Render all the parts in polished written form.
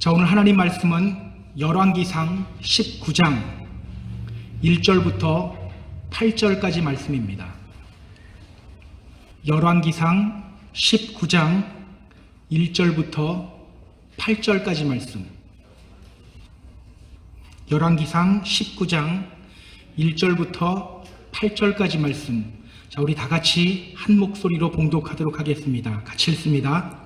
자, 오늘 하나님 말씀은 열왕기상 19장 1절부터 8절까지 말씀입니다. 열왕기상 19장 1절부터 8절까지 말씀. 열왕기상 19장 1절부터 8절까지 말씀. 자, 우리 다 같이 한 목소리로 봉독하도록 하겠습니다. 같이 읽습니다.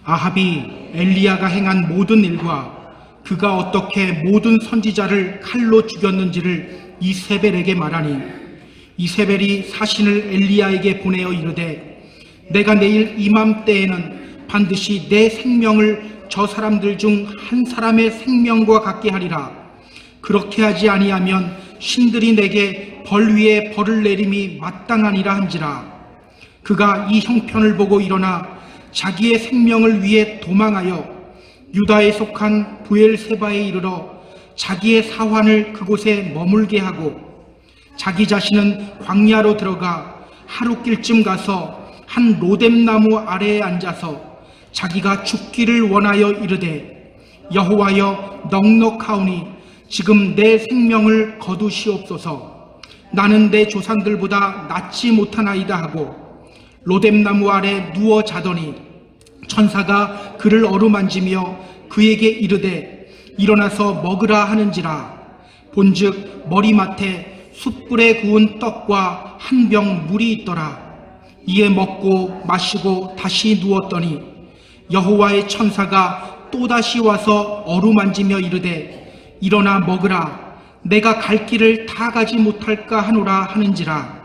아합이 엘리야가 행한 모든 일과 그가 어떻게 모든 선지자를 칼로 죽였는지를 이세벨에게 말하니, 이세벨이 사신을 엘리야에게 보내어 이르되, 내가 내일 이맘때에는 반드시 내 생명을 저 사람들 중 한 사람의 생명과 같게 하리라. 그렇게 하지 아니하면 신들이 내게 벌 위에 벌을 내림이 마땅하니라 한지라. 그가 이 형편을 보고 일어나 자기의 생명을 위해 도망하여 유다에 속한 브엘세바에 이르러 자기의 사환을 그곳에 머물게 하고, 자기 자신은 광야로 들어가 하룻길쯤 가서 한 로뎀나무 아래에 앉아서 자기가 죽기를 원하여 이르되, 여호와여, 넉넉하오니 지금 내 생명을 거두시옵소서. 나는 내 조상들보다 낫지 못하나이다 하고 로뎀나무 아래 누워 자더니 천사가 그를 어루만지며 그에게 이르되, 일어나서 먹으라 하는지라. 본즉 머리맡에 숯불에 구운 떡과 한 병 물이 있더라. 이에 먹고 마시고 다시 누웠더니 여호와의 천사가 또다시 와서 어루만지며 이르되, 일어나 먹으라. 내가 갈 길을 다 가지 못할까 하노라 하는지라.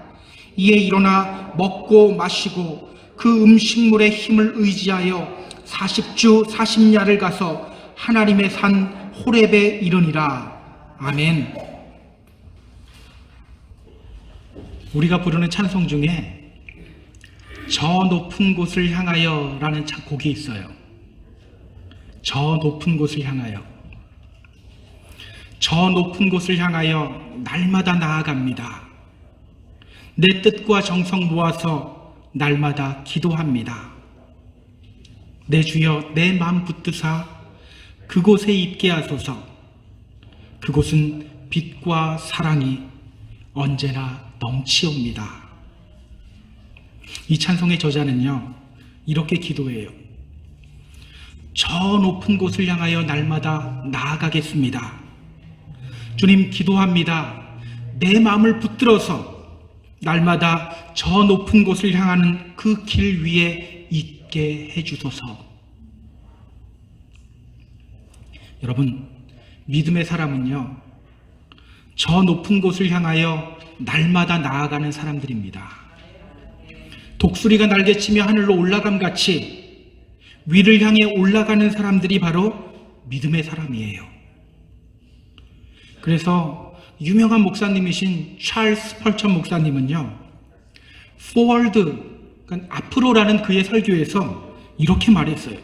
이에 일어나 먹고 마시고 그 음식물의 힘을 의지하여 40주 40야를 가서 하나님의 산 호렙에 이르니라. 아멘. 우리가 부르는 찬송 중에 저 높은 곳을 향하여 라는 곡이 있어요. 저 높은 곳을 향하여. 저 높은 곳을 향하여 날마다 나아갑니다. 내 뜻과 정성 모아서 날마다 기도합니다. 내 주여, 내 마음 붙드사 그곳에 있게 하소서. 그곳은 빛과 사랑이 언제나 넘치옵니다. 이 찬송의 저자는요, 이렇게 기도해요. 저 높은 곳을 향하여 날마다 나아가겠습니다. 주님, 기도합니다. 내 마음을 붙들어서 날마다 저 높은 곳을 향하는 그 길 위에 있게 해주소서. 여러분, 믿음의 사람은요, 저 높은 곳을 향하여 날마다 나아가는 사람들입니다. 독수리가 날개치며 하늘로 올라감같이 위를 향해 올라가는 사람들이 바로 믿음의 사람이에요. 그래서 유명한 목사님이신 찰스 스펄전 목사님은요, forward, 그러니까 앞으로라는 그의 설교에서 이렇게 말했어요.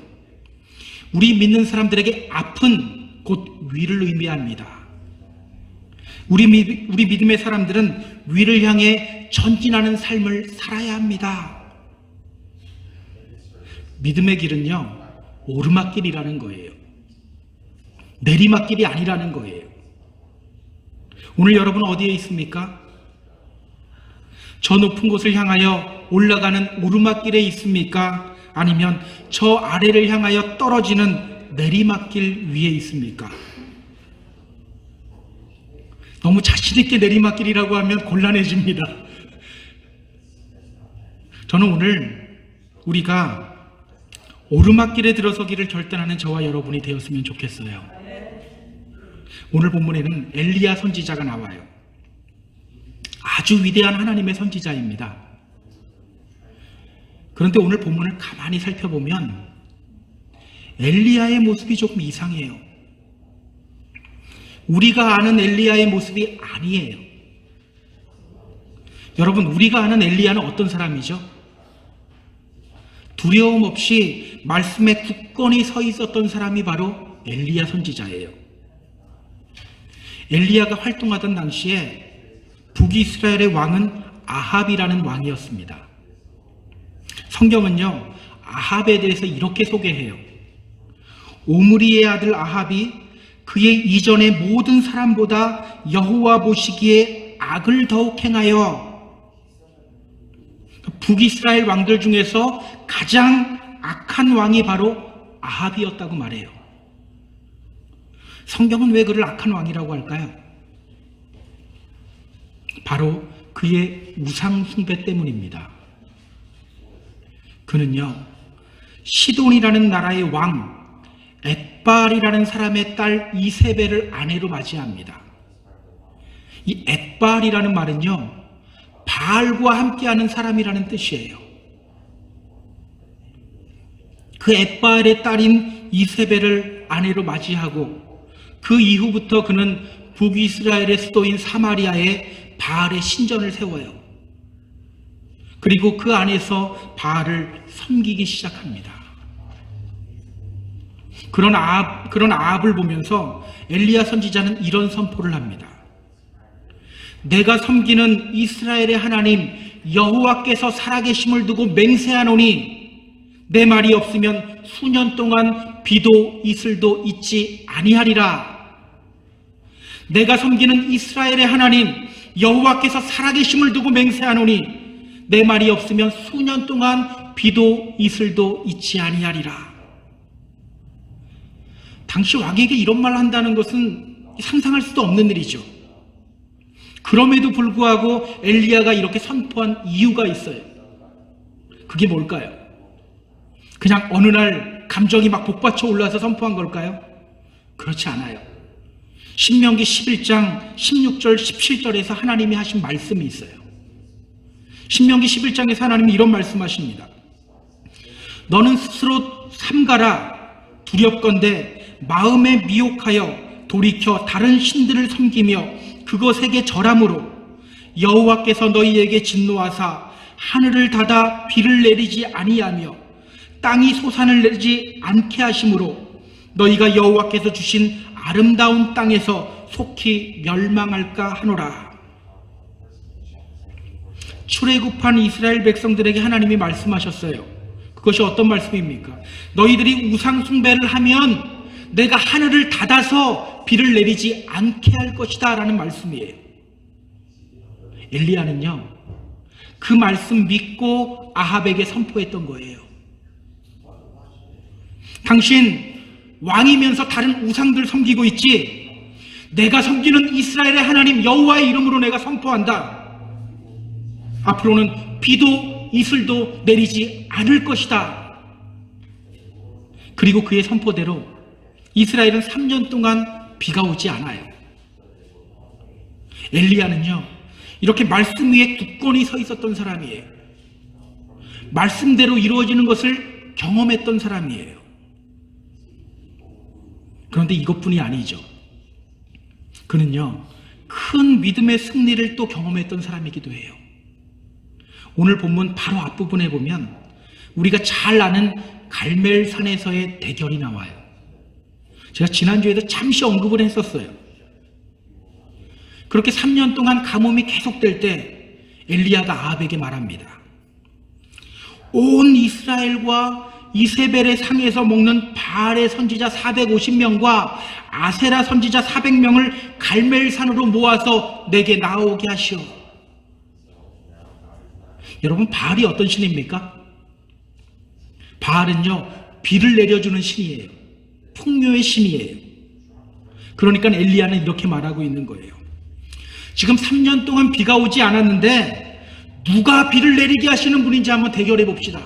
우리 믿는 사람들에게 앞은 곧 위를 의미합니다. 우리 믿음의 사람들은 위를 향해 전진하는 삶을 살아야 합니다. 믿음의 길은요, 오르막길이라는 거예요. 내리막길이 아니라는 거예요. 오늘 여러분 어디에 있습니까? 저 높은 곳을 향하여 올라가는 오르막길에 있습니까? 아니면 저 아래를 향하여 떨어지는 내리막길 위에 있습니까? 너무 자신있게 내리막길이라고 하면 곤란해집니다. 저는 오늘 우리가 오르막길에 들어서기를 결단하는 저와 여러분이 되었으면 좋겠어요. 오늘 본문에는 엘리야 선지자가 나와요. 아주 위대한 하나님의 선지자입니다. 그런데 오늘 본문을 가만히 살펴보면 엘리야의 모습이 조금 이상해요. 우리가 아는 엘리야의 모습이 아니에요. 여러분, 우리가 아는 엘리야는 어떤 사람이죠? 두려움 없이 말씀에 굳건히 서 있었던 사람이 바로 엘리야 선지자예요. 엘리야가 활동하던 당시에 북이스라엘의 왕은 아합이라는 왕이었습니다. 성경은요, 아합에 대해서 이렇게 소개해요. 오므리의 아들 아합이 그의 이전의 모든 사람보다 여호와 보시기에 악을 더욱 행하여, 북이스라엘 왕들 중에서 가장 악한 왕이 바로 아합이었다고 말해요. 성경은 왜 그를 악한 왕이라고 할까요? 바로 그의 우상 숭배 때문입니다. 그는요, 시돈이라는 나라의 왕 엣발이라는 사람의 딸 이세벨을 아내로 맞이합니다. 이 엣발이라는 말은요, 바알과 함께하는 사람이라는 뜻이에요. 그 엣발의 딸인 이세벨을 아내로 맞이하고 그 이후부터 그는 북이스라엘의 수도인 사마리아에 바알의 신전을 세워요. 그리고 그 안에서 바알을 섬기기 시작합니다. 그런 아합을 보면서 엘리야 선지자는 이런 선포를 합니다. 내가 섬기는 이스라엘의 하나님 여호와께서 살아계심을 두고 맹세하노니 내 말이 없으면 수년 동안 비도 이슬도 있지 아니하리라. 내가 섬기는 이스라엘의 하나님 여호와께서 살아계심을 두고 맹세하노니 내 말이 없으면 수년 동안 비도 이슬도 있지 아니하리라. 당시 왕에게 이런 말을 한다는 것은 상상할 수도 없는 일이죠. 그럼에도 불구하고 엘리야가 이렇게 선포한 이유가 있어요. 그게 뭘까요? 그냥 어느 날 감정이 막 복받쳐 올라서 선포한 걸까요? 그렇지 않아요. 신명기 11장 16절 17절에서 하나님이 하신 말씀이 있어요. 신명기 11장에서 하나님이 이런 말씀하십니다. 너는 스스로 삼가라. 두렵건대 마음에 미혹하여 돌이켜 다른 신들을 섬기며 그것에게 절함으로 여호와께서 너희에게 진노하사 하늘을 닫아 비를 내리지 아니하며 땅이 솟아를 내지 않게 하심으로 너희가 여호와께서 주신 아름다운 땅에서 속히 멸망할까 하노라. 출애굽한 이스라엘 백성들에게 하나님이 말씀하셨어요. 그것이 어떤 말씀입니까? 너희들이 우상 숭배를 하면 내가 하늘을 닫아서 비를 내리지 않게 할 것이다 라는 말씀이에요. 엘리야는요, 그 말씀 믿고 아합에게 선포했던 거예요. 당신 왕이면서 다른 우상들 섬기고 있지? 내가 섬기는 이스라엘의 하나님 여호와의 이름으로 내가 선포한다. 앞으로는 비도 이슬도 내리지 않을 것이다. 그리고 그의 선포대로 이스라엘은 3년 동안 비가 오지 않아요. 엘리야는요, 이렇게 말씀 위에 굳건히 서 있었던 사람이에요. 말씀대로 이루어지는 것을 경험했던 사람이에요. 그런데 이것뿐이 아니죠. 그는요, 큰 믿음의 승리를 또 경험했던 사람이기도 해요. 오늘 본문 바로 앞부분에 보면 우리가 잘 아는 갈멜산에서의 대결이 나와요. 제가 지난주에도 잠시 언급을 했었어요. 그렇게 3년 동안 가뭄이 계속될 때 엘리야가 아합에게 말합니다. 온 이스라엘과 이세벨의 상에서 먹는 바알의 선지자 450명과 아세라 선지자 400명을 갈멜산으로 모아서 내게 나오게 하시오. 여러분, 바알이 어떤 신입니까? 바알은요, 비를 내려주는 신이에요. 풍요의 신이에요. 그러니까 엘리야는 이렇게 말하고 있는 거예요. 지금 3년 동안 비가 오지 않았는데 누가 비를 내리게 하시는 분인지 한번 대결해 봅시다.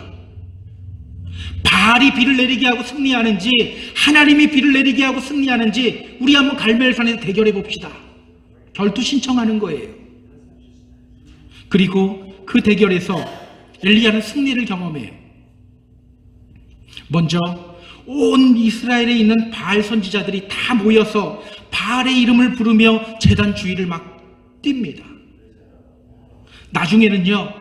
바알이 비를 내리게 하고 승리하는지 하나님이 비를 내리게 하고 승리하는지 우리 한번 갈멜산에서 대결해 봅시다. 결투 신청하는 거예요. 그리고 그 대결에서 엘리야는 승리를 경험해요. 먼저 온 이스라엘에 있는 바알 선지자들이 다 모여서 바알의 이름을 부르며 제단 주위를 막 뜁니다. 나중에는요,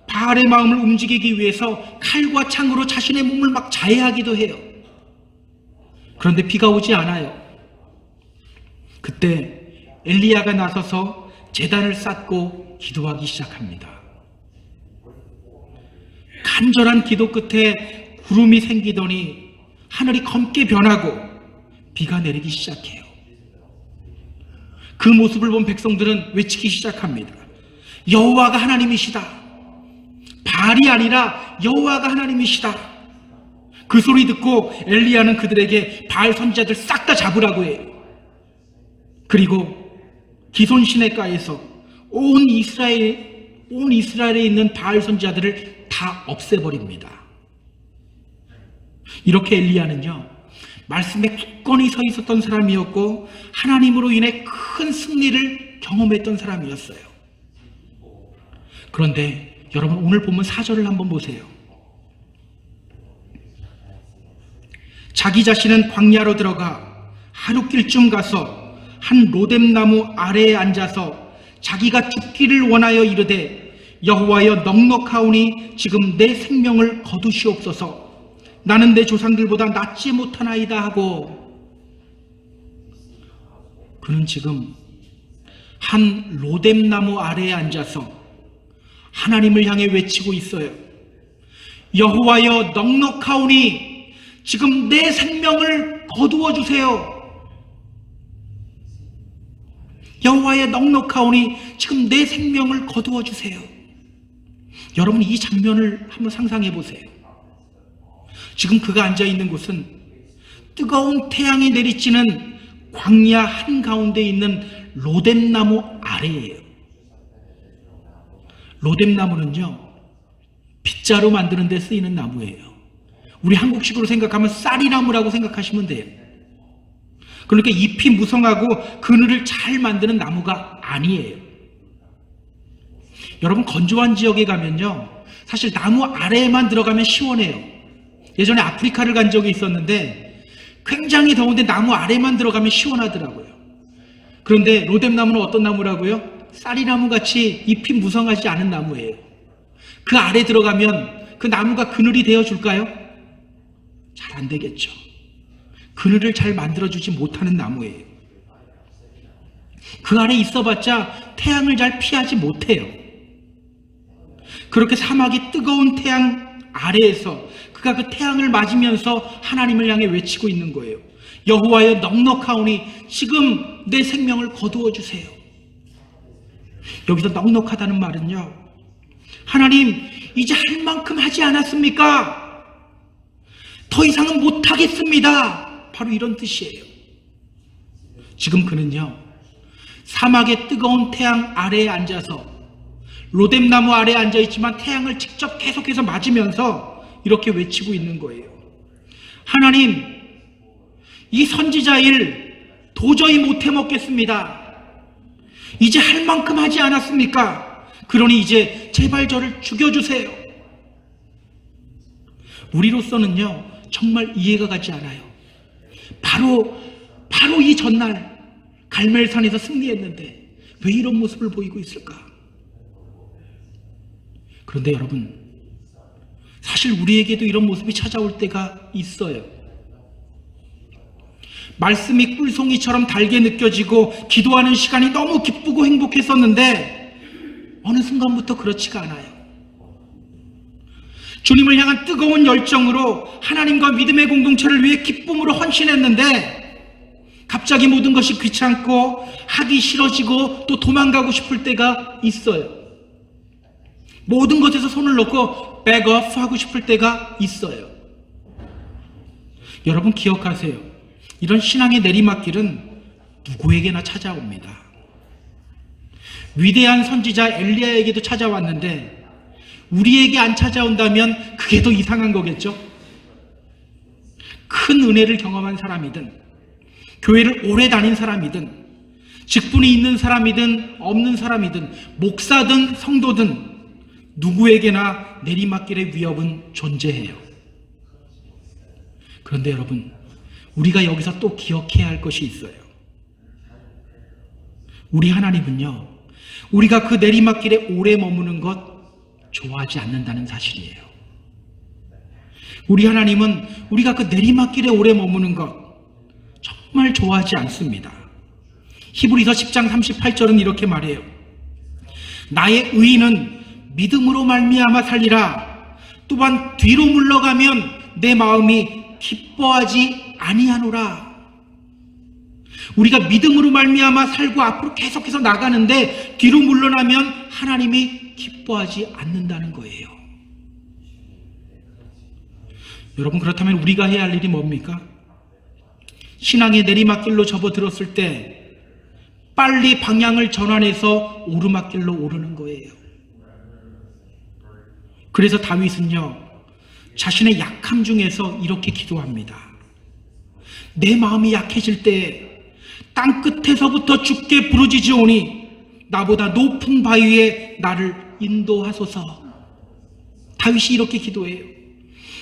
바알의 마음을 움직이기 위해서 칼과 창으로 자신의 몸을 막 자해하기도 해요. 그런데 비가 오지 않아요. 그때 엘리야가 나서서 제단을 쌓고 기도하기 시작합니다. 간절한 기도 끝에 구름이 생기더니 하늘이 검게 변하고 비가 내리기 시작해요. 그 모습을 본 백성들은 외치기 시작합니다. 여호와가 하나님이시다. 바알이 아니라 여호와가 하나님이시다. 그 소리 듣고 엘리야는 그들에게 바알 선지자들 싹 다 잡으라고 해요. 그리고 기손 시내가에서 온 이스라엘에 있는 바알 선지자들을 다 없애버립니다. 이렇게 엘리야는요, 말씀에 굳건히 서 있었던 사람이었고 하나님으로 인해 큰 승리를 경험했던 사람이었어요. 그런데 여러분, 오늘 본문 4절을 한번 보세요. 자기 자신은 광야로 들어가 하룻길쯤 가서 한 로뎀나무 아래에 앉아서 자기가 죽기를 원하여 이르되 여호와여 넉넉하오니 지금 내 생명을 거두시옵소서. 나는 내 조상들보다 낫지 못하나이다 하고, 그는 지금 한 로뎀나무 아래에 앉아서 하나님을 향해 외치고 있어요. 여호와여 넉넉하오니 지금 내 생명을 거두어 주세요. 여호와여 넉넉하오니 지금 내 생명을 거두어 주세요. 여러분, 이 장면을 한번 상상해 보세요. 지금 그가 앉아 있는 곳은 뜨거운 태양이 내리쬐는 광야 한가운데 있는 로뎀나무 아래예요. 로뎀나무는요, 빗자루 만드는 데 쓰이는 나무예요. 우리 한국식으로 생각하면 쌀이나무라고 생각하시면 돼요. 그러니까 잎이 무성하고 그늘을 잘 만드는 나무가 아니에요. 여러분, 건조한 지역에 가면요, 사실 나무 아래에만 들어가면 시원해요. 예전에 아프리카를 간 적이 있었는데 굉장히 더운데 나무 아래만 들어가면 시원하더라고요. 그런데 로뎀나무는 어떤 나무라고요? 쌀이나무 같이 잎이 무성하지 않은 나무예요. 그 아래 들어가면 그 나무가 그늘이 되어줄까요? 잘 안 되겠죠. 그늘을 잘 만들어주지 못하는 나무예요. 그 아래 있어봤자 태양을 잘 피하지 못해요. 그렇게 사막이 뜨거운 태양 아래에서 그가 그 태양을 맞으면서 하나님을 향해 외치고 있는 거예요. 여호와여 넉넉하오니 지금 내 생명을 거두어 주세요. 여기서 넉넉하다는 말은요, 하나님 이제 할 만큼 하지 않았습니까? 더 이상은 못하겠습니다. 바로 이런 뜻이에요. 지금 그는요, 사막의 뜨거운 태양 아래에 앉아서 로뎀나무 아래에 앉아있지만 태양을 직접 계속해서 맞으면서 이렇게 외치고 있는 거예요. 하나님, 이 선지자 일 도저히 못해 먹겠습니다. 이제 할 만큼 하지 않았습니까? 그러니 이제 제발 저를 죽여주세요. 우리로서는요, 정말 이해가 가지 않아요. 바로 이 전날 갈멜산에서 승리했는데 왜 이런 모습을 보이고 있을까? 그런데 여러분, 사실 우리에게도 이런 모습이 찾아올 때가 있어요. 말씀이 꿀송이처럼 달게 느껴지고 기도하는 시간이 너무 기쁘고 행복했었는데 어느 순간부터 그렇지가 않아요. 주님을 향한 뜨거운 열정으로 하나님과 믿음의 공동체를 위해 기쁨으로 헌신했는데 갑자기 모든 것이 귀찮고 하기 싫어지고 또 도망가고 싶을 때가 있어요. 모든 것에서 손을 놓고 백업 하고 싶을 때가 있어요. 여러분 기억하세요. 이런 신앙의 내리막길은 누구에게나 찾아옵니다. 위대한 선지자 엘리야에게도 찾아왔는데 우리에게 안 찾아온다면 그게 더 이상한 거겠죠? 큰 은혜를 경험한 사람이든 교회를 오래 다닌 사람이든 직분이 있는 사람이든 없는 사람이든 목사든 성도든 누구에게나 내리막길의 위협은 존재해요. 그런데 여러분, 우리가 여기서 또 기억해야 할 것이 있어요. 우리 하나님은요, 우리가 그 내리막길에 오래 머무는 것 좋아하지 않는다는 사실이에요. 우리 하나님은 우리가 그 내리막길에 오래 머무는 것 정말 좋아하지 않습니다. 히브리서 10장 38절은 이렇게 말해요. 나의 의인은 믿음으로 말미암아 살리라. 또한 뒤로 물러가면 내 마음이 기뻐하지 아니하노라. 우리가 믿음으로 말미암아 살고 앞으로 계속해서 나가는데 뒤로 물러나면 하나님이 기뻐하지 않는다는 거예요. 여러분, 그렇다면 우리가 해야 할 일이 뭡니까? 신앙의 내리막길로 접어들었을 때 빨리 방향을 전환해서 오르막길로 오르는 거예요. 그래서 다윗은요, 자신의 약함 중에서 이렇게 기도합니다. 내 마음이 약해질 때 땅끝에서부터 주께 부르짖으오니 나보다 높은 바위에 나를 인도하소서. 다윗이 이렇게 기도해요.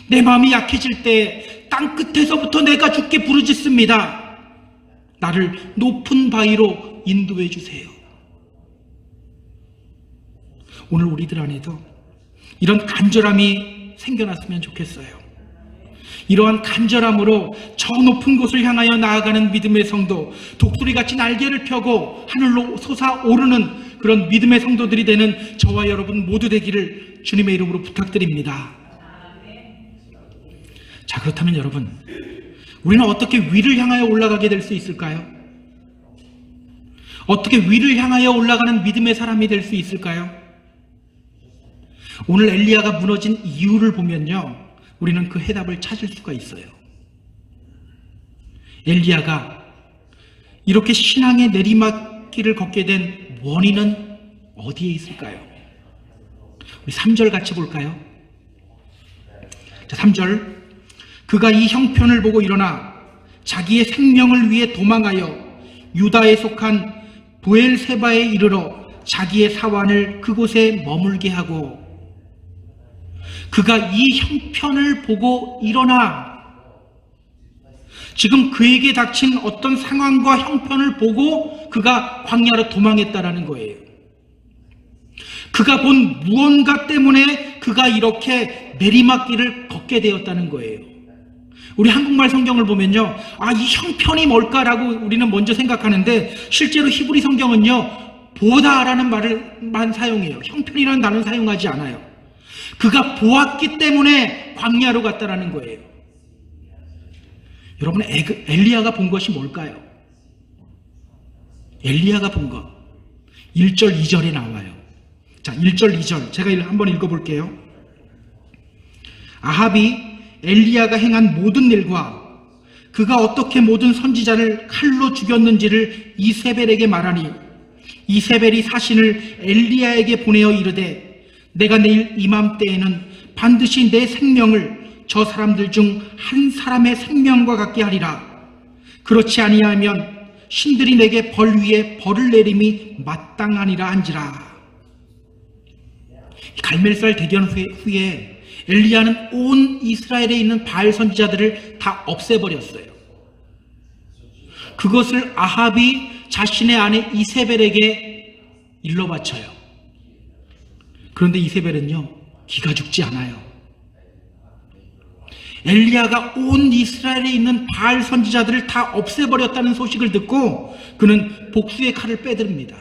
내 마음이 약해질 때 땅끝에서부터 내가 주께 부르짖습니다. 나를 높은 바위로 인도해 주세요. 오늘 우리들 안에도 이런 간절함이 생겨났으면 좋겠어요. 이러한 간절함으로 저 높은 곳을 향하여 나아가는 믿음의 성도, 독수리같이 날개를 펴고 하늘로 솟아오르는 그런 믿음의 성도들이 되는 저와 여러분 모두 되기를 주님의 이름으로 부탁드립니다. 자, 그렇다면 여러분, 우리는 어떻게 위를 향하여 올라가게 될 수 있을까요? 어떻게 위를 향하여 올라가는 믿음의 사람이 될 수 있을까요? 오늘 엘리야가 무너진 이유를 보면요, 우리는 그 해답을 찾을 수가 있어요. 엘리야가 이렇게 신앙의 내리막길을 걷게 된 원인은 어디에 있을까요? 우리 3절 같이 볼까요? 자, 3절. 그가 이 형편을 보고 일어나 자기의 생명을 위해 도망하여 유다에 속한 부엘세바에 이르러 자기의 사환을 그곳에 머물게 하고, 그가 이 형편을 보고 일어나, 지금 그에게 닥친 어떤 상황과 형편을 보고 그가 광야로 도망했다라는 거예요. 그가 본 무언가 때문에 그가 이렇게 내리막길을 걷게 되었다는 거예요. 우리 한국말 성경을 보면요, 이 형편이 뭘까라고 우리는 먼저 생각하는데, 실제로 히브리 성경은요, 보다라는 말을만 사용해요. 형편이라는 단어는 사용하지 않아요. 그가 보았기 때문에 광야로 갔다라는 거예요. 여러분, 엘리야가 본 것이 뭘까요? 엘리야가 본 것, 1절 2절에 나와요. 자, 1절 2절 제가 한번 읽어볼게요. 아합이 엘리야가 행한 모든 일과 그가 어떻게 모든 선지자를 칼로 죽였는지를 이세벨에게 말하니, 이세벨이 사신을 엘리야에게 보내어 이르되, 내가 내일 이맘때에는 반드시 내 생명을 저 사람들 중 한 사람의 생명과 같게 하리라. 그렇지 아니하면 신들이 내게 벌 위에 벌을 내림이 마땅하니라 한지라. 갈멜살 대변 후에 엘리야는 온 이스라엘에 있는 바알 선지자들을 다 없애버렸어요. 그것을 아합이 자신의 아내 이세벨에게 일러 바쳐요. 그런데 이세벨은요, 기가 죽지 않아요. 엘리야가 온 이스라엘에 있는 바알 선지자들을 다 없애버렸다는 소식을 듣고 그는 복수의 칼을 빼듭니다.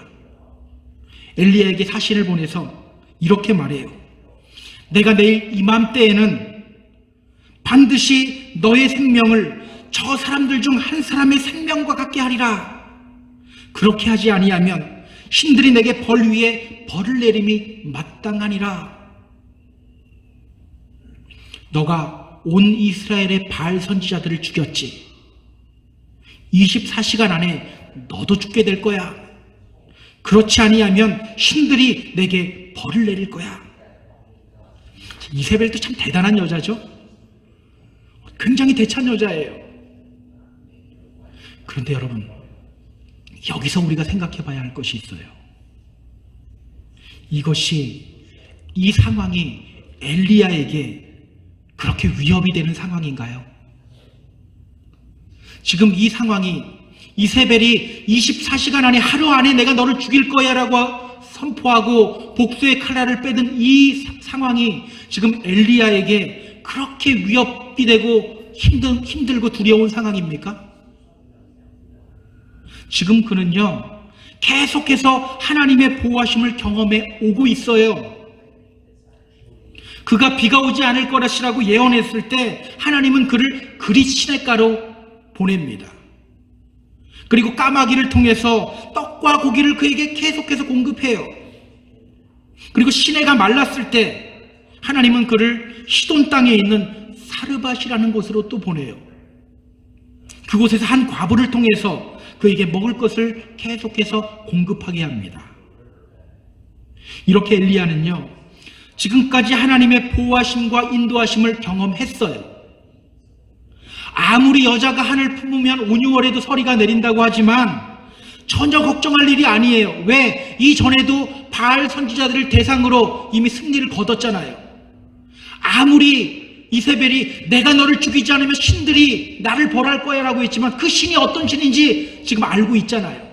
엘리야에게 사신을 보내서 이렇게 말해요. 내가 내일 이맘때에는 반드시 너의 생명을 저 사람들 중 한 사람의 생명과 같게 하리라. 그렇게 하지 아니하면 신들이 내게 벌 위에 벌을 내림이 마땅하니라. 너가 온 이스라엘의 바알 선지자들을 죽였지. 24시간 안에 너도 죽게 될 거야. 그렇지 아니하면 신들이 내게 벌을 내릴 거야. 이세벨도 참 대단한 여자죠. 굉장히 대찬 여자예요. 그런데 여러분, 여기서 우리가 생각해 봐야 할 것이 있어요. 이 상황이 엘리야에게 그렇게 위협이 되는 상황인가요? 지금 이 상황이 이세벨이 24시간 안에, 하루 안에 내가 너를 죽일 거야 라고 선포하고 복수의 칼날을 빼든 이 상황이 지금 엘리야에게 그렇게 위협이 되고 힘들고 두려운 상황입니까? 지금 그는요, 계속해서 하나님의 보호하심을 경험해 오고 있어요. 그가 비가 오지 않을 것이라고 예언했을 때 하나님은 그를 그릿 시냇가로 보냅니다. 그리고 까마귀를 통해서 떡과 고기를 그에게 계속해서 공급해요. 그리고 시내가 말랐을 때 하나님은 그를 시돈 땅에 있는 사르밧이라는 곳으로 또 보내요. 그곳에서 한 과부를 통해서 그에게 먹을 것을 계속해서 공급하게 합니다. 이렇게 엘리야는요, 지금까지 하나님의 보호하심과 인도하심을 경험했어요. 아무리 여자가 한을 품으면 5, 6월에도 서리가 내린다고 하지만 전혀 걱정할 일이 아니에요. 왜? 이전에도 바알 선지자들을 대상으로 이미 승리를 거뒀잖아요. 아무리 이세벨이 내가 너를 죽이지 않으면 신들이 나를 벌할 거야 라고 했지만 그 신이 어떤 신인지 지금 알고 있잖아요.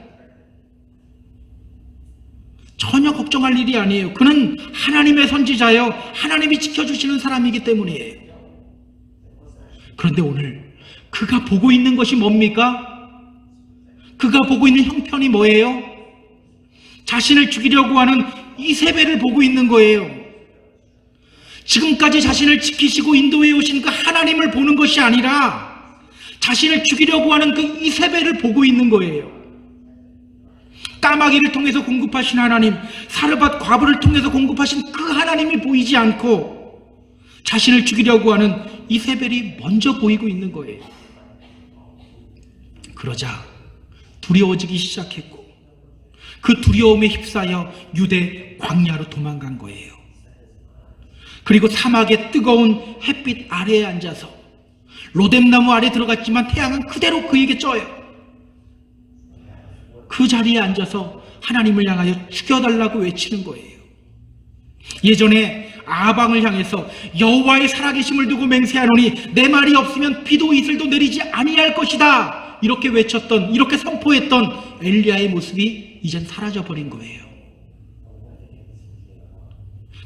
전혀 걱정할 일이 아니에요. 그는 하나님의 선지자여 하나님이 지켜주시는 사람이기 때문이에요. 그런데 오늘 그가 보고 있는 것이 뭡니까? 그가 보고 있는 형편이 뭐예요? 자신을 죽이려고 하는 이세벨을 보고 있는 거예요. 지금까지 자신을 지키시고 인도해 오신 그 하나님을 보는 것이 아니라 자신을 죽이려고 하는 그 이세벨을 보고 있는 거예요. 까마귀를 통해서 공급하신 하나님, 사르밧 과부를 통해서 공급하신 그 하나님이 보이지 않고 자신을 죽이려고 하는 이세벨이 먼저 보이고 있는 거예요. 그러자 두려워지기 시작했고 그 두려움에 휩싸여 유대 광야로 도망간 거예요. 그리고 사막의 뜨거운 햇빛 아래에 앉아서 로뎀나무 아래 들어갔지만 태양은 그대로 그에게 쪄요. 그 자리에 앉아서 하나님을 향하여 죽여달라고 외치는 거예요. 예전에 아방을 향해서 여호와의 살아계심을 두고 맹세하노니 내 말이 없으면 비도 이슬도 내리지 아니할 것이다, 이렇게 외쳤던, 이렇게 선포했던 엘리야의 모습이 이젠 사라져버린 거예요.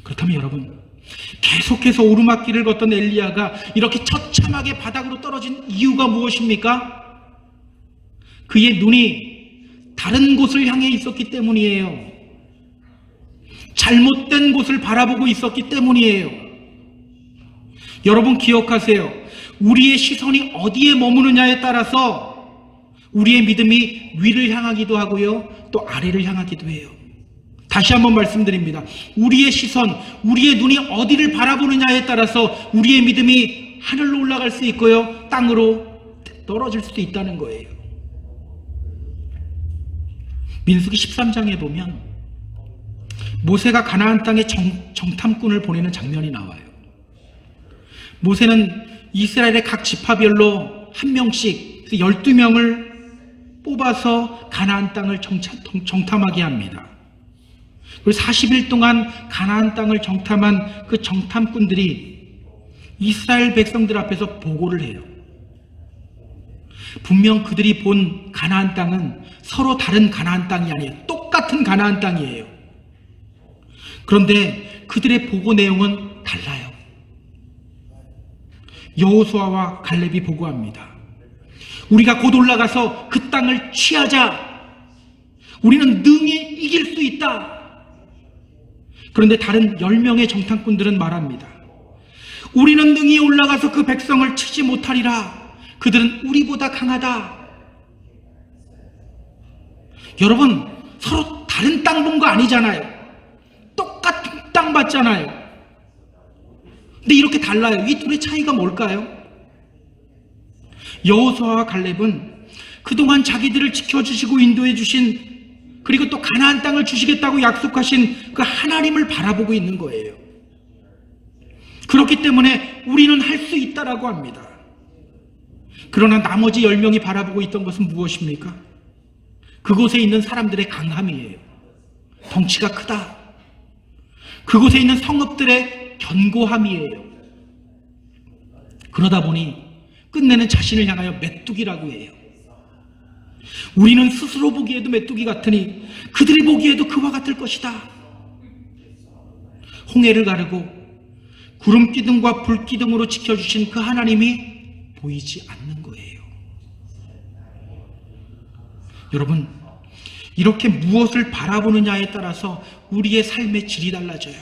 그렇다면 여러분, 계속해서 오르막길을 걷던 엘리야가 이렇게 처참하게 바닥으로 떨어진 이유가 무엇입니까? 그의 눈이 다른 곳을 향해 있었기 때문이에요. 잘못된 곳을 바라보고 있었기 때문이에요. 여러분 기억하세요. 우리의 시선이 어디에 머무느냐에 따라서 우리의 믿음이 위를 향하기도 하고요, 또 아래를 향하기도 해요. 다시 한번 말씀드립니다. 우리의 시선, 우리의 눈이 어디를 바라보느냐에 따라서 우리의 믿음이 하늘로 올라갈 수 있고요, 땅으로 떨어질 수도 있다는 거예요. 민수기 13장에 보면 모세가 가나안 땅에 정탐꾼을 보내는 장면이 나와요. 모세는 이스라엘의 각 지파별로 한 명씩 12명을 뽑아서 가나안 땅을 정탐하게 합니다. 그리고 40일 동안 가나안 땅을 정탐한 그 정탐꾼들이 이스라엘 백성들 앞에서 보고를 해요. 분명 그들이 본 가나안 땅은 서로 다른 가나안 땅이 아니에요. 똑같은 가나안 땅이에요. 그런데 그들의 보고 내용은 달라요. 여호수아와 갈렙이 보고합니다. 우리가 곧 올라가서 그 땅을 취하자. 우리는 능히 이길 수 있다. 그런데 다른 10명의 정탐꾼들은 말합니다. 우리는 능히 올라가서 그 백성을 치지 못하리라. 그들은 우리보다 강하다. 여러분, 서로 다른 땅 본 거 아니잖아요. 똑같은 땅 봤잖아요. 근데 이렇게 달라요. 이 둘의 차이가 뭘까요? 여호수아와 갈렙은 그동안 자기들을 지켜주시고 인도해 주신, 그리고 또 가나안 땅을 주시겠다고 약속하신 그 하나님을 바라보고 있는 거예요. 그렇기 때문에 우리는 할 수 있다라고 합니다. 그러나 나머지 10명이 바라보고 있던 것은 무엇입니까? 그곳에 있는 사람들의 강함이에요. 덩치가 크다. 그곳에 있는 성읍들의 견고함이에요. 그러다 보니 끝내는 자신을 향하여 메뚜기라고 해요. 우리는 스스로 보기에도 메뚜기 같으니 그들이 보기에도 그와 같을 것이다. 홍해를 가르고 구름 기둥과 불 기둥으로 지켜주신 그 하나님이 보이지 않는 거예요. 여러분, 이렇게 무엇을 바라보느냐에 따라서 우리의 삶의 질이 달라져요.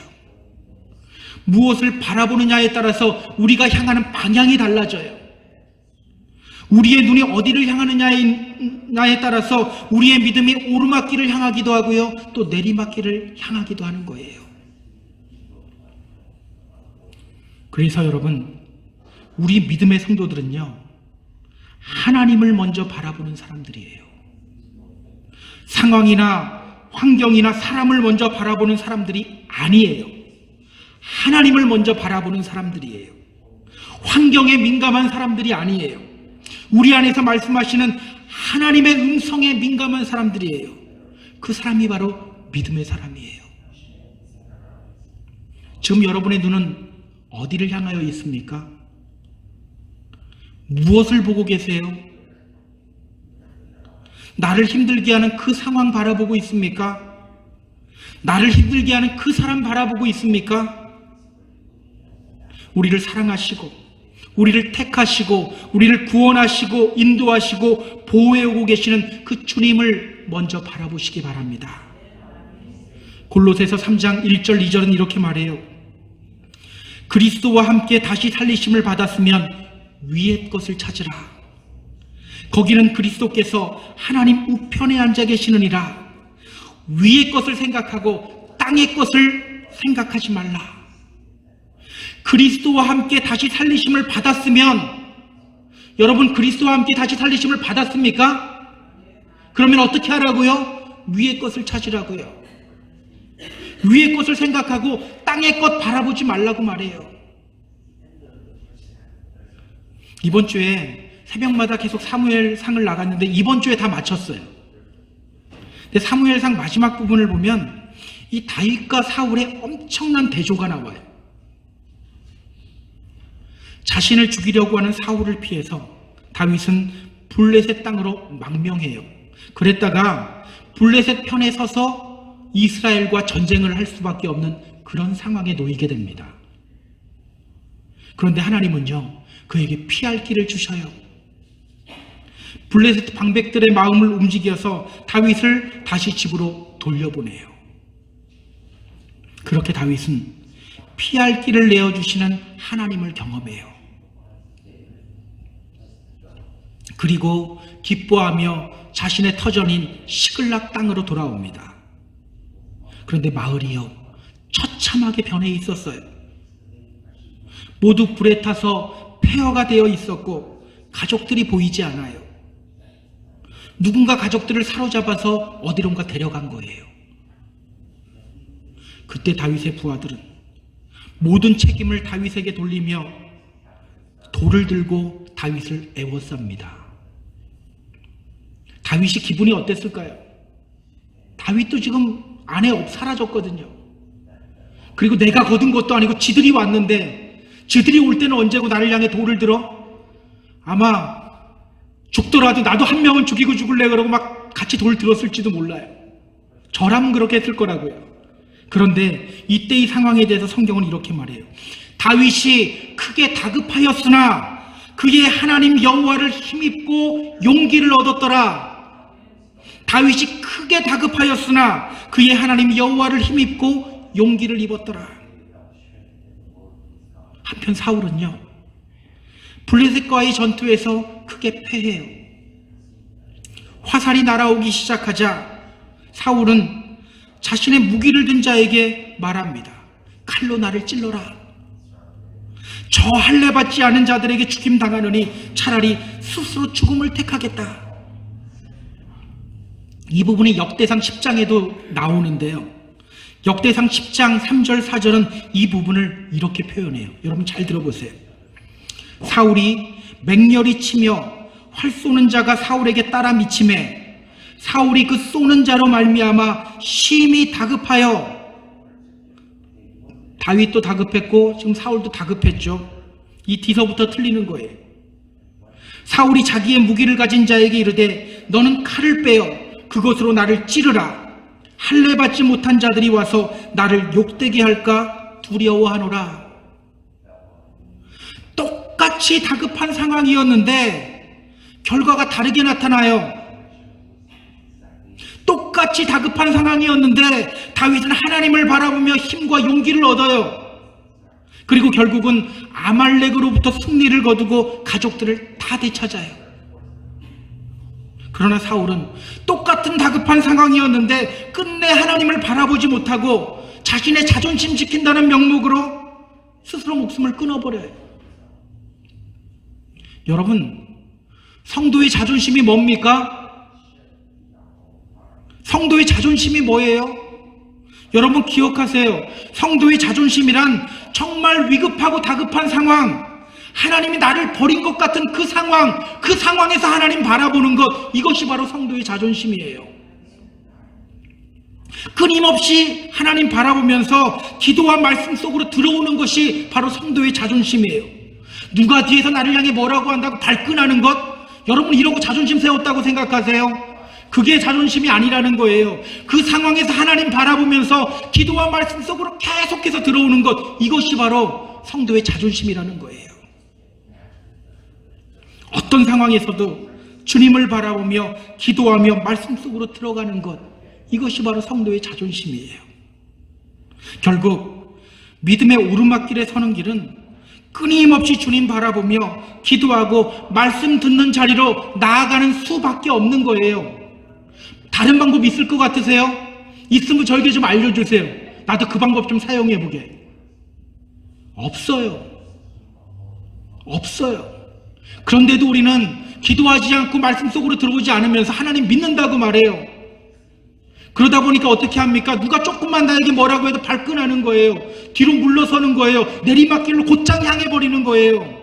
무엇을 바라보느냐에 따라서 우리가 향하는 방향이 달라져요. 우리의 눈이 어디를 향하느냐에 따라서 우리의 믿음이 오르막길을 향하기도 하고요, 또 내리막길을 향하기도 하는 거예요. 그래서 여러분, 우리 믿음의 성도들은요, 하나님을 먼저 바라보는 사람들이에요. 상황이나 환경이나 사람을 먼저 바라보는 사람들이 아니에요. 하나님을 먼저 바라보는 사람들이에요. 환경에 민감한 사람들이 아니에요. 우리 안에서 말씀하시는 하나님의 음성에 민감한 사람들이에요. 그 사람이 바로 믿음의 사람이에요. 지금 여러분의 눈은 어디를 향하여 있습니까? 무엇을 보고 계세요? 나를 힘들게 하는 그 상황 바라보고 있습니까? 나를 힘들게 하는 그 사람 바라보고 있습니까? 우리를 사랑하시고 우리를 택하시고 우리를 구원하시고 인도하시고 보호해오고 계시는 그 주님을 먼저 바라보시기 바랍니다. 골로새서 3장 1절 2절은 이렇게 말해요. 그리스도와 함께 다시 살리심을 받았으면 위의 것을 찾으라. 거기는 그리스도께서 하나님 우편에 앉아 계시느니라. 위의 것을 생각하고 땅의 것을 생각하지 말라. 그리스도와 함께 다시 살리심을 받았으면, 여러분 그리스도와 함께 다시 살리심을 받았습니까? 그러면 어떻게 하라고요? 위의 것을 찾으라고요. 위의 것을 생각하고 땅의 것 바라보지 말라고 말해요. 이번 주에 새벽마다 계속 사무엘상을 나갔는데 이번 주에 다 마쳤어요. 근데 사무엘상 마지막 부분을 보면 이 다윗과 사울의 엄청난 대조가 나와요. 자신을 죽이려고 하는 사울을 피해서 다윗은 블레셋 땅으로 망명해요. 그랬다가 블레셋 편에 서서 이스라엘과 전쟁을 할 수밖에 없는 그런 상황에 놓이게 됩니다. 그런데 하나님은요, 그에게 피할 길을 주셔요. 블레셋 방백들의 마음을 움직여서 다윗을 다시 집으로 돌려보내요. 그렇게 다윗은 피할 길을 내어주시는 하나님을 경험해요. 그리고 기뻐하며 자신의 터전인 시글락 땅으로 돌아옵니다. 그런데 마을이요, 처참하게 변해 있었어요. 모두 불에 타서 폐허가 되어 있었고 가족들이 보이지 않아요. 누군가 가족들을 사로잡아서 어디론가 데려간 거예요. 그때 다윗의 부하들은 모든 책임을 다윗에게 돌리며 돌을 들고 다윗을 애워쌉니다. 다윗이 기분이 어땠을까요? 다윗도 지금 아내 사라졌거든요. 그리고 내가 거둔 것도 아니고 지들이 왔는데, 지들이 올 때는 언제고 나를 향해 돌을 들어? 아마 죽더라도 나도 한 명은 죽이고 죽을래 그러고 막 같이 돌 들었을지도 몰라요. 저라면 그렇게 했을 거라고요. 그런데 이때 이 상황에 대해서 성경은 이렇게 말해요. 다윗이 크게 다급하였으나 그의 하나님 여호와를 힘입고 용기를 얻었더라. 다윗이 크게 다급하였으나 그의 하나님 여호와를 힘입고 용기를 입었더라. 한편 사울은요, 블레셋과의 전투에서 크게 패해요. 화살이 날아오기 시작하자 사울은 자신의 무기를 든 자에게 말합니다. 칼로 나를 찔러라. 저 할례 받지 않은 자들에게 죽임 당하느니 차라리 스스로 죽음을 택하겠다. 이 부분이 역대상 10장에도 나오는데요. 역대상 10장 3절 4절은 이 부분을 이렇게 표현해요. 여러분 잘 들어보세요. 사울이 맹렬히 치며 활 쏘는 자가 사울에게 따라 미치매 사울이 그 쏘는 자로 말미암아 심히 다급하여, 다윗도 다급했고 지금 사울도 다급했죠. 이 뒤서부터 틀리는 거예요. 사울이 자기의 무기를 가진 자에게 이르되 너는 칼을 빼어 그것으로 나를 찌르라. 할례 받지 못한 자들이 와서 나를 욕되게 할까 두려워하노라. 똑같이 다급한 상황이었는데 결과가 다르게 나타나요. 똑같이 다급한 상황이었는데 다윗은 하나님을 바라보며 힘과 용기를 얻어요. 그리고 결국은 아말렉으로부터 승리를 거두고 가족들을 다 되찾아요. 그러나 사울은 똑같은 다급한 상황이었는데 끝내 하나님을 바라보지 못하고 자신의 자존심 지킨다는 명목으로 스스로 목숨을 끊어버려요. 여러분, 성도의 자존심이 뭡니까? 성도의 자존심이 뭐예요? 여러분 기억하세요. 성도의 자존심이란 정말 위급하고 다급한 상황, 하나님이 나를 버린 것 같은 그 상황에서 하나님 바라보는 것, 이것이 바로 성도의 자존심이에요. 끊임없이 하나님 바라보면서 기도와 말씀 속으로 들어오는 것이 바로 성도의 자존심이에요. 누가 뒤에서 나를 향해 뭐라고 한다고 발끈하는 것, 여러분 이러고 자존심 세웠다고 생각하세요? 그게 자존심이 아니라는 거예요. 그 상황에서 하나님 바라보면서 기도와 말씀 속으로 계속해서 들어오는 것, 이것이 바로 성도의 자존심이라는 거예요. 어떤 상황에서도 주님을 바라보며 기도하며 말씀 속으로 들어가는 것, 이것이 바로 성도의 자존심이에요. 결국 믿음의 오르막길에 서는 길은 끊임없이 주님 바라보며 기도하고 말씀 듣는 자리로 나아가는 수밖에 없는 거예요. 다른 방법이 있을 것 같으세요? 있으면 저에게 좀 알려주세요. 나도 그 방법 좀 사용해보게. 없어요. 그런데도 우리는 기도하지 않고 말씀 속으로 들어오지 않으면서 하나님 믿는다고 말해요. 그러다 보니까 어떻게 합니까? 누가 조금만 나에게 뭐라고 해도 발끈하는 거예요. 뒤로 물러서는 거예요. 내리막길로 곧장 향해버리는 거예요.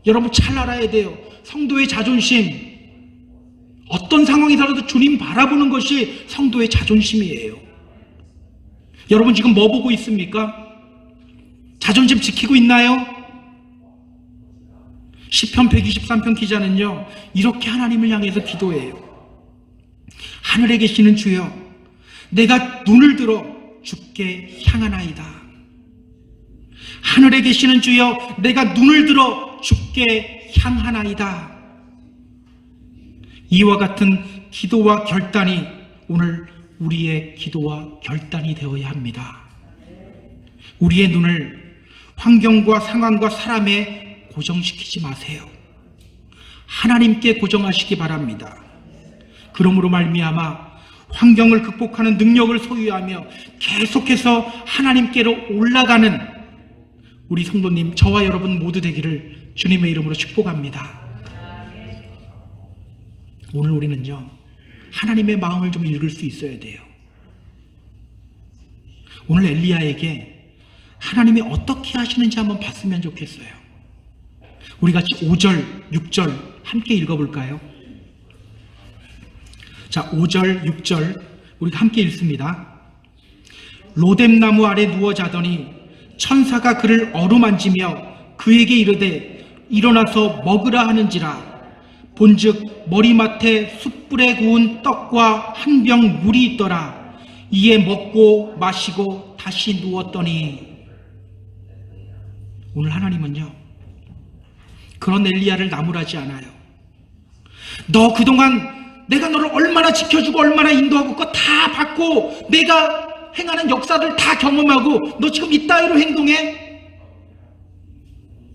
여러분 잘 알아야 돼요. 성도의 자존심, 어떤 상황이더라도 주님 바라보는 것이 성도의 자존심이에요. 여러분 지금 뭐 보고 있습니까? 자존심 지키고 있나요? 시편 123편 기자는요, 이렇게 하나님을 향해서 기도해요. 하늘에 계시는 주여, 내가 눈을 들어 주께 향하나이다. 하늘에 계시는 주여, 내가 눈을 들어 주께 향하나이다. 이와 같은 기도와 결단이 오늘 우리의 기도와 결단이 되어야 합니다. 우리의 눈을 환경과 상황과 사람에 고정시키지 마세요. 하나님께 고정하시기 바랍니다. 그러므로 말미암아 환경을 극복하는 능력을 소유하며 계속해서 하나님께로 올라가는 우리 성도님, 저와 여러분 모두 되기를 주님의 이름으로 축복합니다. 오늘 우리는요, 하나님의 마음을 좀 읽을 수 있어야 돼요. 오늘 엘리야에게 하나님이 어떻게 하시는지 한번 봤으면 좋겠어요. 우리 같이 5절, 6절 함께 읽어볼까요? 자, 5절, 6절 우리가 함께 읽습니다. 로뎀나무 아래 누워 자더니 천사가 그를 어루만지며 그에게 이르되 일어나서 먹으라 하는지라. 본즉 머리맡에 숯불에 구운 떡과 한 병 물이 있더라. 이에 먹고 마시고 다시 누웠더니. 오늘 하나님은요, 그런 엘리야를 나무라지 않아요. 너 그동안 내가 너를 얼마나 지켜주고 얼마나 인도하고 그거 다 받고 내가 행하는 역사를 다 경험하고 너 지금 이따위로 행동해?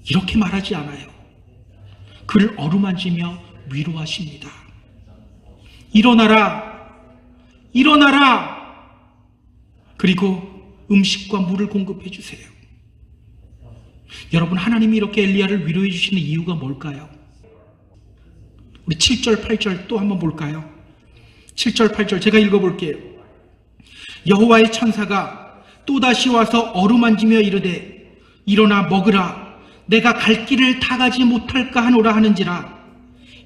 이렇게 말하지 않아요. 그를 어루만지며 위로하십니다. 일어나라, 일어나라. 그리고 음식과 물을 공급해 주세요. 여러분, 하나님이 이렇게 엘리야를 위로해 주시는 이유가 뭘까요? 우리 7절, 8절 또 한번 볼까요? 7절, 8절 제가 읽어볼게요. 여호와의 천사가 또다시 와서 어루만지며 이르되 일어나 먹으라. 내가 갈 길을 다 가지 못할까 하노라 하는지라.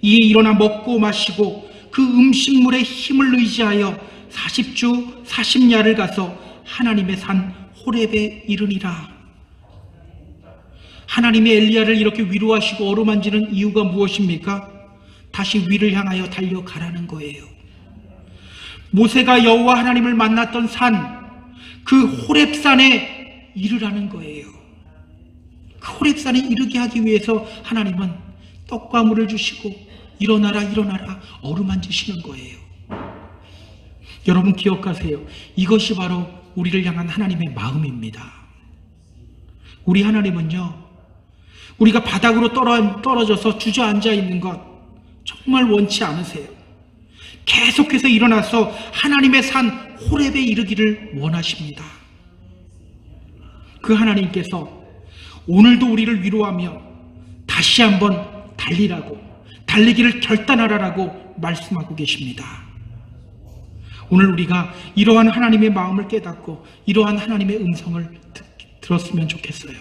이에 일어나 먹고 마시고 그 음식물의 힘을 의지하여 40주 40야를 가서 하나님의 산 호렙에 이르니라. 하나님의 엘리야를 이렇게 위로하시고 어루만지는 이유가 무엇입니까? 다시 위를 향하여 달려가라는 거예요. 모세가 여호와 하나님을 만났던 산, 그 호렙산에 이르라는 거예요. 그 호렙산에 이르게 하기 위해서 하나님은 떡과 물을 주시고 일어나라, 일어나라 어루만지시는 거예요. 여러분 기억하세요. 이것이 바로 우리를 향한 하나님의 마음입니다. 우리 하나님은요, 우리가 바닥으로 떨어져서 주저앉아 있는 것 정말 원치 않으세요. 계속해서 일어나서 하나님의 산 호렙에 이르기를 원하십니다. 그 하나님께서 오늘도 우리를 위로하며 다시 한번 달리기를 결단하라라고 말씀하고 계십니다. 오늘 우리가 이러한 하나님의 마음을 깨닫고 이러한 하나님의 음성을 들었으면 좋겠어요.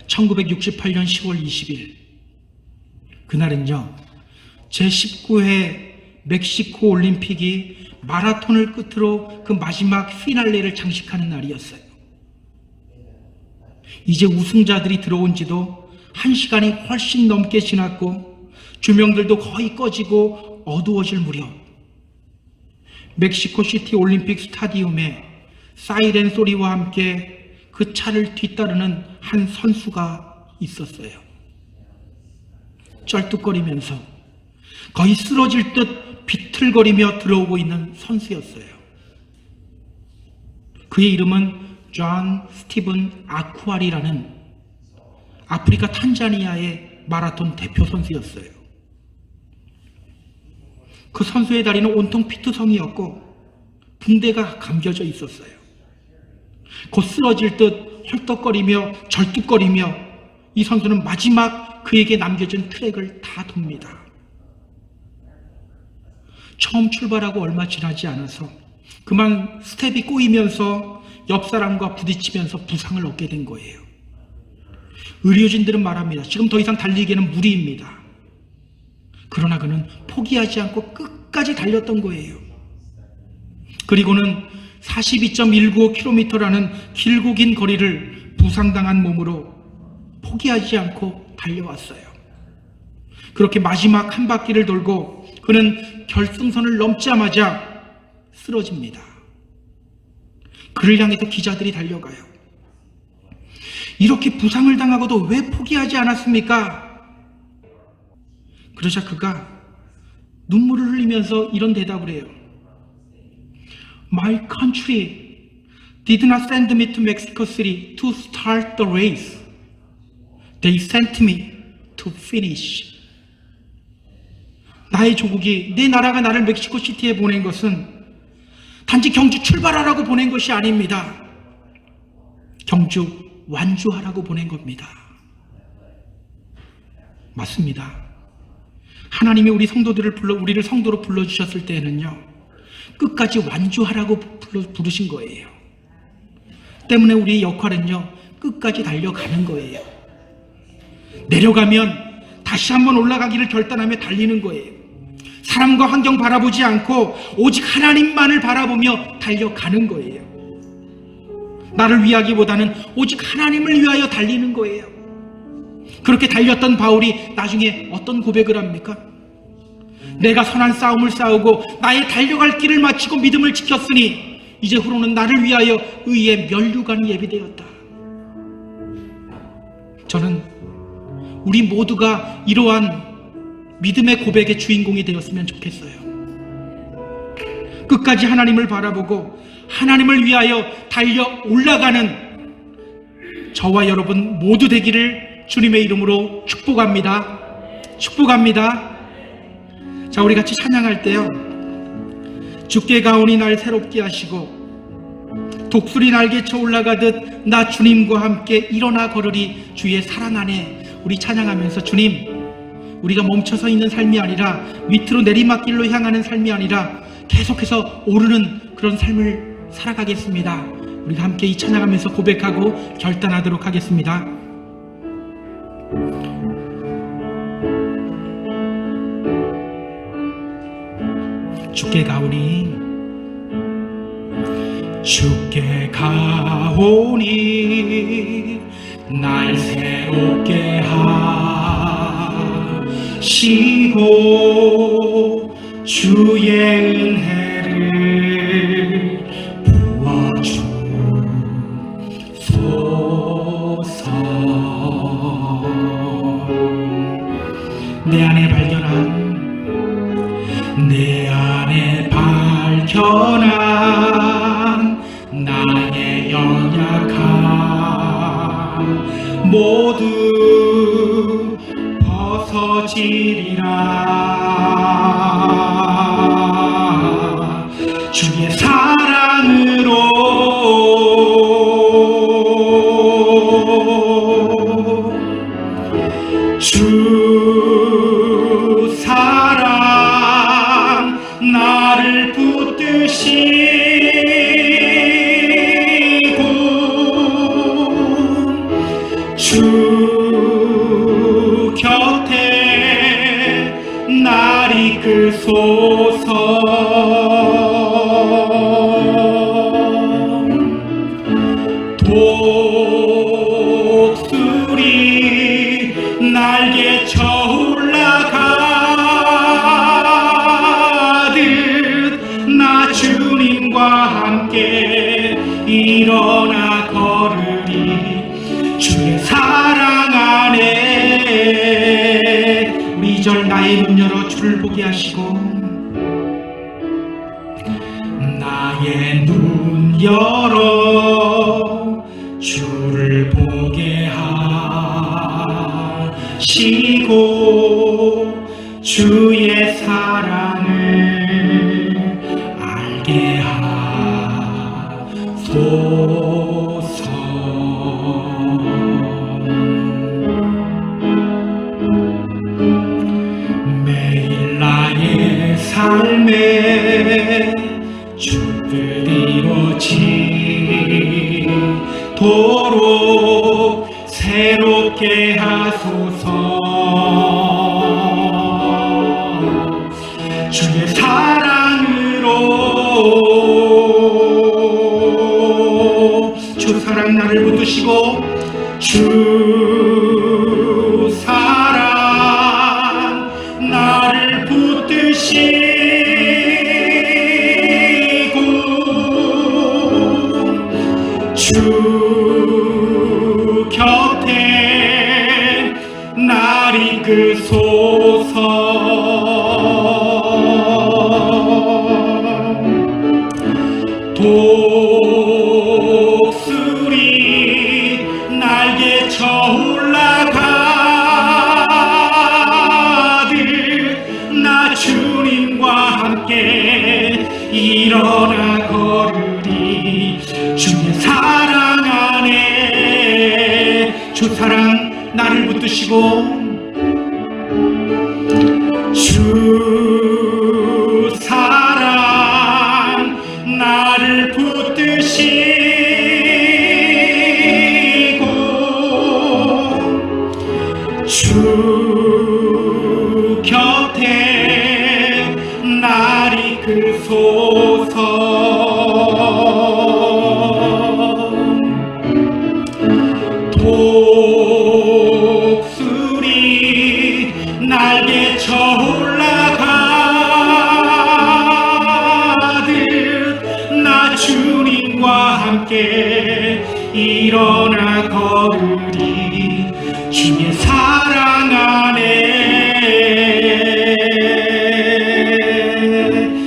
1968년 10월 20일 그날은요, 제19회 멕시코 올림픽이 마라톤을 끝으로 그 마지막 피날레를 장식하는 날이었어요. 이제 우승자들이 들어온 지도 1시간이 훨씬 넘게 지났고 조명들도 거의 꺼지고 어두워질 무렵 멕시코시티 올림픽 스타디움에 사이렌 소리와 함께 그 차를 뒤따르는 한 선수가 있었어요. 쩔뚝거리면서 거의 쓰러질 듯 비틀거리며 들어오고 있는 선수였어요. 그의 이름은 존 스티븐 아쿠아리라는 아프리카 탄자니아의 마라톤 대표 선수였어요. 그 선수의 다리는 온통 피투성이었고 붕대가 감겨져 있었어요. 곧 쓰러질 듯 헐떡거리며 절뚝거리며 이 선수는 마지막 그에게 남겨진 트랙을 다 돕니다. 처음 출발하고 얼마 지나지 않아서 그만 스텝이 꼬이면서 옆 사람과 부딪히면서 부상을 얻게 된 거예요. 의료진들은 말합니다. 지금 더 이상 달리기에는 무리입니다. 그러나 그는 포기하지 않고 끝까지 달렸던 거예요. 그리고는 42.195km라는 길고 긴 거리를 부상당한 몸으로 포기하지 않고 달려왔어요. 그렇게 마지막 한 바퀴를 돌고 그는 결승선을 넘자마자 쓰러집니다. 그를 향해서 기자들이 달려가요. 이렇게 부상을 당하고도 왜 포기하지 않았습니까? 그러자 그가 눈물을 흘리면서 이런 대답을 해요. My country did not send me to Mexico City to start the race. They sent me to finish. 나의 조국이, 내 나라가 나를 멕시코 시티에 보낸 것은 단지 경주 출발하라고 보낸 것이 아닙니다. 경주 완주하라고 보낸 겁니다. 맞습니다. 하나님이 우리를 성도로 불러주셨을 때에는요, 끝까지 완주하라고 부르신 거예요. 때문에 우리의 역할은요, 끝까지 달려가는 거예요. 내려가면 다시 한번 올라가기를 결단하며 달리는 거예요. 사람과 환경 바라보지 않고 오직 하나님만을 바라보며 달려가는 거예요. 나를 위하기보다는 오직 하나님을 위하여 달리는 거예요. 그렇게 달렸던 바울이 나중에 어떤 고백을 합니까? 내가 선한 싸움을 싸우고 나의 달려갈 길을 마치고 믿음을 지켰으니 이제 후로는 나를 위하여 의의 면류관이 예비되었다. 저는 우리 모두가 이러한 믿음의 고백의 주인공이 되었으면 좋겠어요. 끝까지 하나님을 바라보고 하나님을 위하여 달려 올라가는 저와 여러분 모두 되기를 주님의 이름으로 축복합니다. 축복합니다. 자, 우리 같이 찬양할 때요, 주께 가오니 날 새롭게 하시고 독수리 날개쳐 올라가듯 나 주님과 함께 일어나 걸으리 주의 사랑 안에, 우리 찬양하면서 주님, 우리가 멈춰서 있는 삶이 아니라 밑으로 내리막길로 향하는 삶이 아니라 계속해서 오르는 그런 삶을 살아가겠습니다. 우리가 함께 이 찬양하면서 고백하고 결단하도록 하겠습니다. 주께 가오니, 주께 가오니 날 새롭게 하시고 주의 은혜를 부어주소서. 내 안에 발견한 나의 연약 모두 벗어지리라. 주의 사랑으로 주 사랑 나를 붙드시고 주 곁에 날 이끌소서. 독수리 날개쳐 올라가듯 나 주님과 함께 일어나 걸으리. 주의 사랑 안에 우리 2절 나의 눈 열어 주를 보게 하시고 나의 눈 열어 주를 보게 하시고 주의 사랑을 알게 하소서. 매일 나의 삶에 주 뜻 이루어지도록 새롭게 하소서. 주의 사랑으로 주 사랑 나를 붙드시고 주 사랑 나를 붙드시고 주 곁에 날 이끌소서. 독수리 날개쳐 올라가듯 나 주님과 함께 일어나 걸으리. 주의 사랑 안에 주 사랑 나를 붙드시고 주 사랑 나를 붙드시고 주 곁에 날 이끌소서. 독수리 날개쳐 올라가듯 나 주님과 함께 일어나 걸으리. 주의 사랑 안에.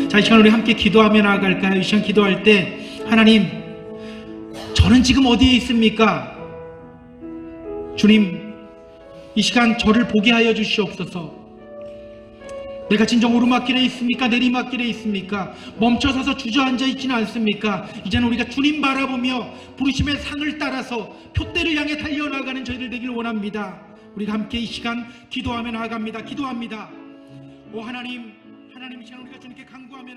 자, 이 시간 우리 함께 기도하며 나아갈까요? 이 시간 기도할 때 하나님, 저는 지금 어디에 있습니까? 주님, 이 시간 저를 보게 하여 주시옵소서. 내가 진정 오르막길에 있습니까? 내리막길에 있습니까? 멈춰서서 주저앉아 있지는 않습니까? 이제는 우리가 주님 바라보며 부르심의 상을 따라서 표대를 향해 달려나가는 저희들 되길 원합니다. 우리가 함께 이 시간 기도하며 나아갑니다. 기도합니다. 오 하나님, 이 시간 우리가 주님께 간구하며